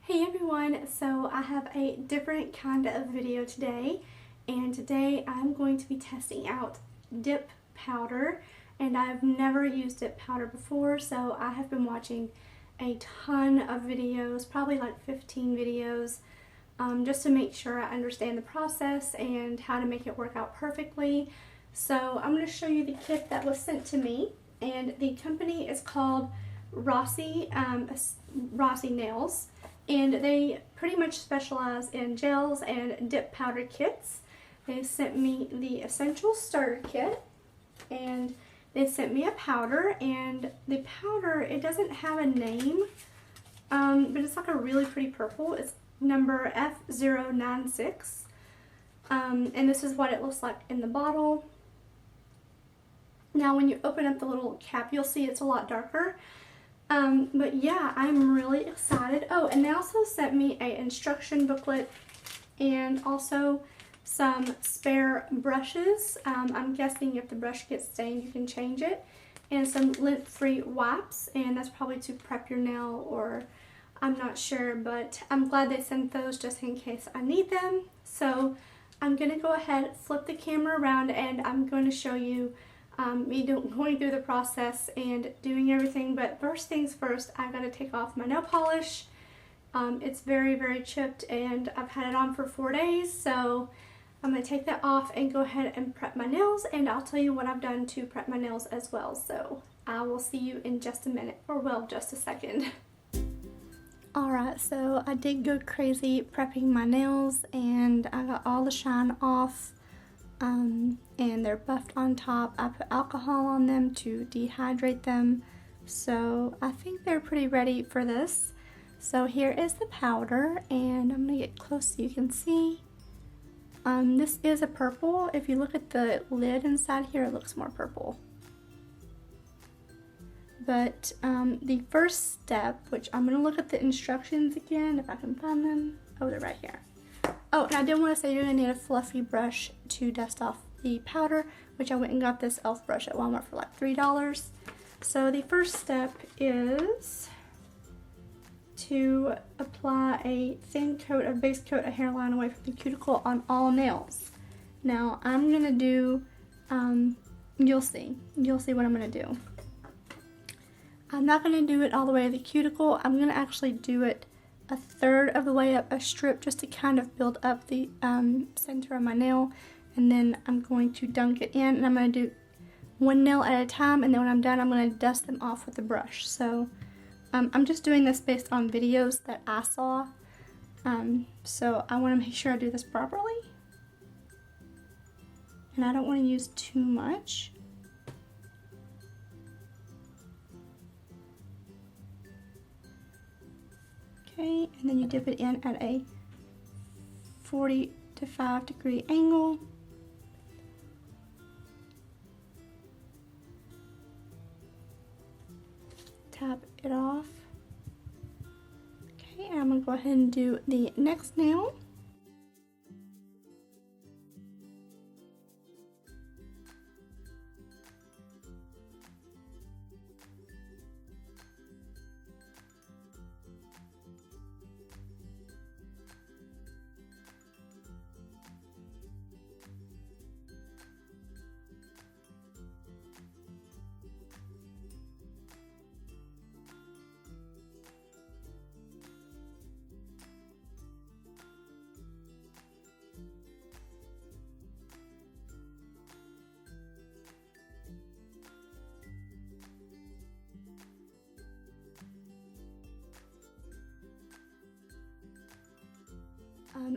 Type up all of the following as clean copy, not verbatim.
Hey everyone, so I have a different kind of video today, and today I'm going to be testing out dip powder, and I've never used dip powder before, so I have been watching a ton of videos, probably like 15 videos, just to make sure I understand the process and how to make it work out perfectly. So I'm going to show you the kit that was sent to me, and the company is called Rossi, Rossi Nails. And they pretty much specialize in gels and dip powder kits. They sent me the Essential Starter Kit, and they sent me a powder, and the powder, it doesn't have a name, but it's like a really pretty purple. It's number F096, and this is what it looks like in the bottle. Now when you open up the little cap, you'll see it's a lot darker. But yeah, I'm really excited. Oh, and they also sent me an instruction booklet and also some spare brushes. I'm guessing if the brush gets stained, you can change it. And some lint-free wipes, and that's probably to prep your nail, or I'm not sure, but I'm glad they sent those just in case I need them. So I'm going to go ahead, flip the camera around, and I'm going to show you me going through the process and doing everything. But first things first, I've got to take off my nail polish. It's very, very chipped, and I've had it on for 4 days, so I'm going to take that off and go ahead and prep my nails, and I'll tell you what I've done to prep my nails as well. So I will see you in just a minute, or well, just a second. Alright, so I did go crazy prepping my nails, and I got all the shine off. And they're buffed on top. I put alcohol on them to dehydrate them, so I think they're pretty ready for this. So here is the powder, and I'm going to get close so you can see. This is a purple. If you look at the lid inside here, it looks more purple. But the first step, which I'm going to look at the instructions again if I can find them. Oh, they're right here. Oh, and I did want to say you're going to need a fluffy brush to dust off the powder, which I went and got this e.l.f. brush at Walmart for like $3. So the first step is to apply a thin coat, a base coat of hairline away from the cuticle on all nails. Now I'm going to do, you'll see what I'm going to do. I'm not going to do it all the way to the cuticle. I'm going to actually do it a third of the way up a strip, just to kind of build up the center of my nail, and then I'm going to dunk it in, and I'm going to do one nail at a time, and then when I'm done I'm going to dust them off with the brush. So I'm just doing this based on videos that I saw, so I want to make sure I do this properly, and I don't want to use too much. Okay, and then you dip it in at a 45 degree angle. Tap it off. Okay, and I'm going to go ahead and do the next nail.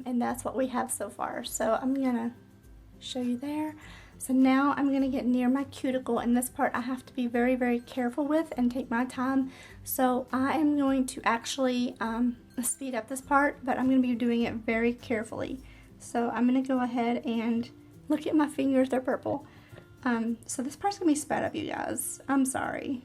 And that's what we have so far. So I'm gonna show you there. So now I'm gonna get near my cuticle, and this part I have to be very, very careful with and take my time. So I am going to actually speed up this part, but I'm gonna be doing it very carefully. So I'm gonna go ahead and look at my fingers, they're purple. So this part's gonna be sped up, you guys. I'm sorry.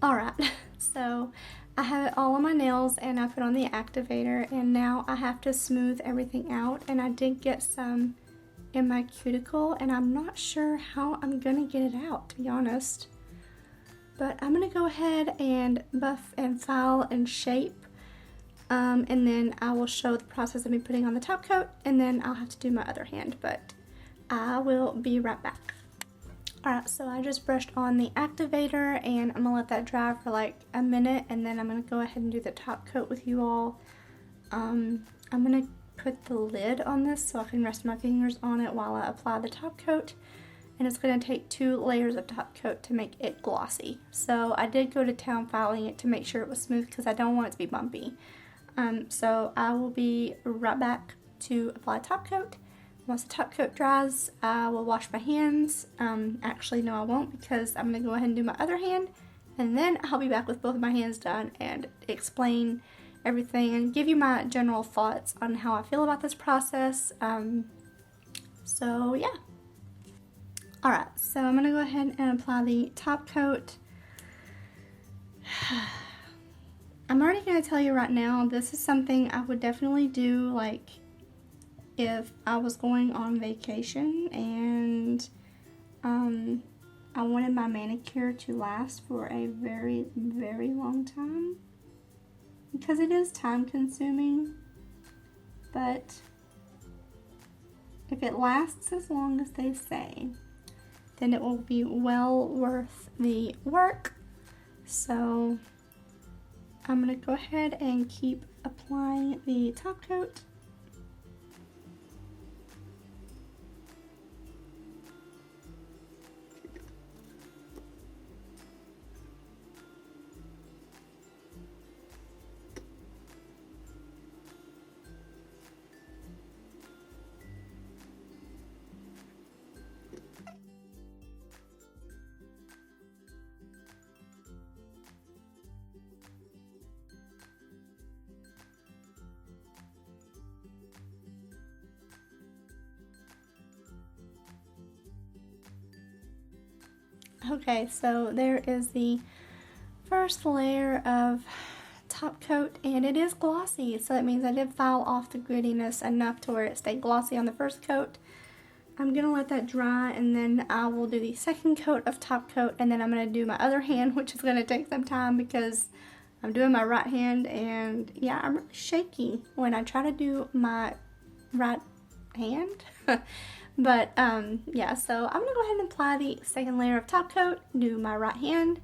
Alright, so I have it all on my nails and I put on the activator, and now I have to smooth everything out, and I did get some in my cuticle and I'm not sure how I'm gonna get it out, to be honest. But I'm gonna go ahead and buff and file and shape, and then I will show the process of me putting on the top coat, and then I'll have to do my other hand, but I will be right back. Alright, so I just brushed on the activator and I'm gonna let that dry for like a minute, and then I'm gonna go ahead and do the top coat with you all. I'm gonna put the lid on this so I can rest my fingers on it while I apply the top coat, and it's gonna take 2 layers of top coat to make it glossy. So I did go to town filing it to make sure it was smooth because I don't want it to be bumpy. So I will be right back to apply top coat. Once the top coat dries, I will wash my hands. Actually, no, I won't, because I'm going to go ahead and do my other hand, and then I'll be back with both of my hands done and explain everything and give you my general thoughts on how I feel about this process. So yeah. Alright, so I'm going to go ahead and apply the top coat. I'm already going to tell you right now, this is something I would definitely do, like, if I was going on vacation and I wanted my manicure to last for a very, very long time, because it is time consuming, but if it lasts as long as they say, then it will be well worth the work. So I'm going to go ahead and keep applying the top coat. Okay, so there is the first layer of top coat, and it is glossy, so that means I did file off the grittiness enough to where it stayed glossy on the first coat. I'm going to let that dry, and then I will do the second coat of top coat, and then I'm going to do my other hand, which is going to take some time because I'm doing my right hand, and yeah, I'm really shaky when I try to do my right hand. But yeah, so I'm gonna go ahead and apply the second layer of top coat, do my right hand,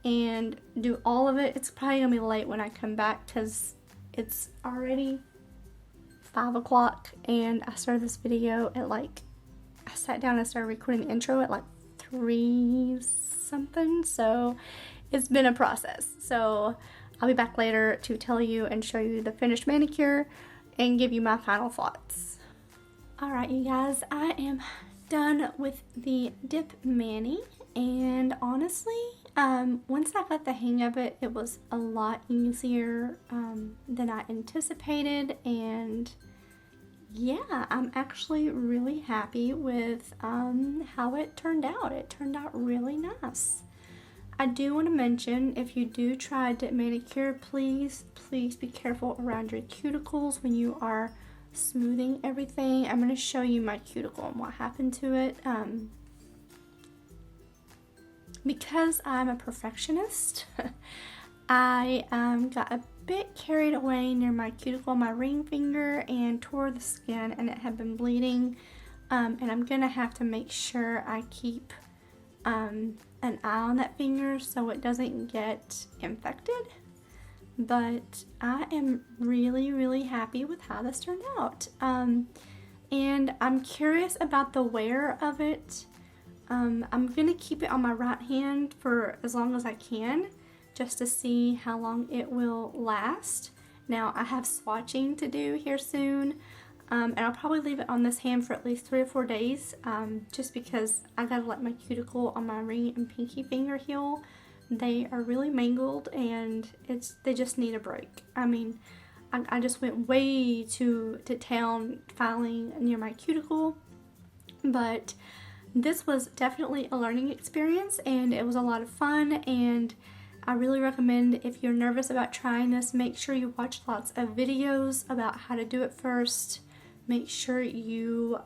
and do all of it. It's probably gonna be late when I come back because it's already 5 o'clock, and I started this video at like, I sat down and started recording the intro at like 3 something, so it's been a process. So I'll be back later to tell you and show you the finished manicure and give you my final thoughts. Alright, you guys, I am done with the dip mani, and honestly, once I got the hang of it, it was a lot easier than I anticipated, and yeah, I'm actually really happy with how it turned out. It turned out really nice. I do want to mention, if you do try a dip manicure, please be careful around your cuticles when you are smoothing everything. I'm going to show you my cuticle and what happened to it. Because I'm a perfectionist, I got a bit carried away near my cuticle, my ring finger, and tore the skin, and it had been bleeding. And I'm going to have to make sure I keep an eye on that finger so it doesn't get infected. But I am really happy with how this turned out. And I'm curious about the wear of it. I'm going to keep it on my right hand for as long as I can, just to see how long it will last. Now, I have swatching to do here soon, and I'll probably leave it on this hand for at least 3 or 4 days, just because I gotta let my cuticle on my ring and pinky finger heal. They are really mangled, and they just need a break. I mean, I just went way to town filing near my cuticle, but this was definitely a learning experience, and it was a lot of fun, and I really recommend, if you're nervous about trying this, make sure you watch lots of videos about how to do it first. Make sure you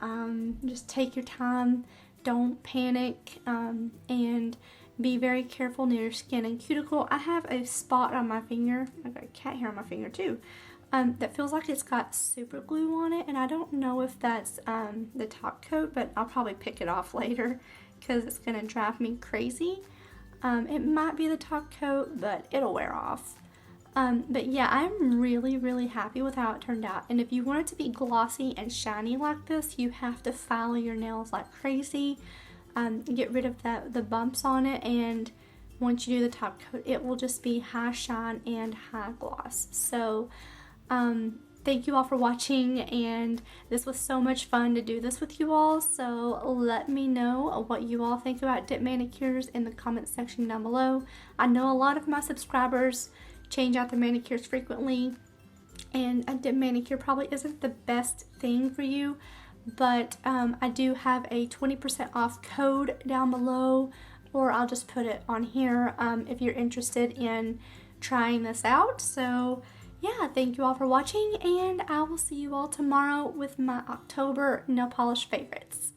just take your time, don't panic, and be very careful near your skin and cuticle. I have a spot on my finger, I've got cat hair on my finger too, that feels like it's got super glue on it, and I don't know if that's the top coat, but I'll probably pick it off later because it's gonna drive me crazy. It might be the top coat, but it'll wear off. But yeah, I'm really, really happy with how it turned out. And if you want it to be glossy and shiny like this, you have to file your nails like crazy. Get rid of the bumps on it, and once you do the top coat, it will just be high shine and high gloss. So thank you all for watching, and this was so much fun to do this with you all. So let me know what you all think about dip manicures in the comment section down below. I know a lot of my subscribers change out their manicures frequently, and a dip manicure probably isn't the best thing for you, but I do have a 20% off code down below, or I'll just put it on here if you're interested in trying this out. So yeah, thank you all for watching, and I will see you all tomorrow with my October nail polish favorites.